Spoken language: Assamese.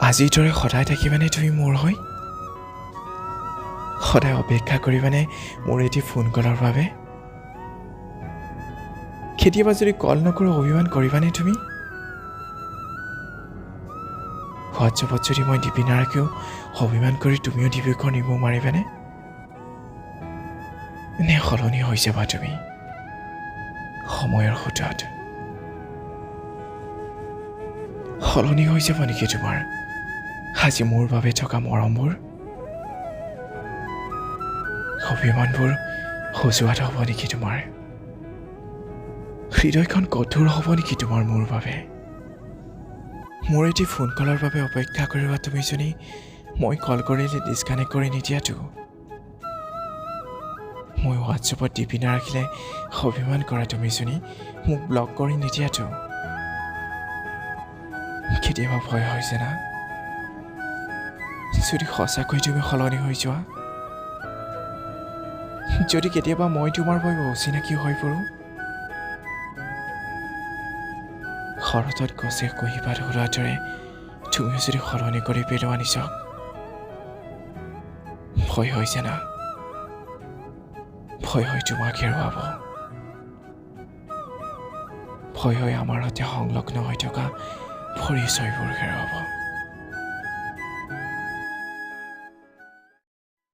আজিৰ দৰে সদায় থাকিবানে তুমি মোৰ হৈ সদায় অপেক্ষা কৰিবানে মোৰ এটি ফোন কলৰ বাবে কেতিয়াবা যদি কল নকৰো অভিমান কৰিবানে তুমি হোৱাটছএপত যদি মই ডিপি নাৰাখিও অভিমান কৰি তুমিও ডিপিখন ৰিমুভ মাৰিবানে নে সলনি হৈ যাবা তুমি সময়ৰ সোঁতত সলনি হৈ যাব নেকি তোমাৰ আজি মোৰ বাবে থকা মৰমবোৰ অভিমানবোৰ সজোৱাত হ'ব নেকি তোমাৰ হৃদয়খন কঠোৰ হ'ব নেকি তোমাৰ মোৰ বাবে মোৰ এটি ফোন কলৰ বাবে অপেক্ষা কৰিবা তুমি যদি মই কল কৰিলে ডিছকানেক্ট কৰি নিদিয়াতো মই হোৱাটছএপত ডিপি নাৰাখিলে অভিমান কৰা তুমি যদি মোক ব্লক কৰি নিদিয়াতো কেতিয়াবা ভয় হৈছে না যদি সঁচাকৈ তুমি সলনি হৈ যোৱা যদি কেতিয়াবা মই তোমাৰ বাবে অচিনাকি হৈ পৰোঁ শৰতত গছে কুঁহিপাত ওলোৱাৰ দৰে তুমিও যদি সলনি কৰি পেলোৱা নিজক ভয় হৈছে না ভয় হৈ তোমাক হেৰুৱাব ভয় হৈ আমাৰ সৈতে সংলগ্ন হৈ থকা পৰিচয়বোৰ হেৰুৱাব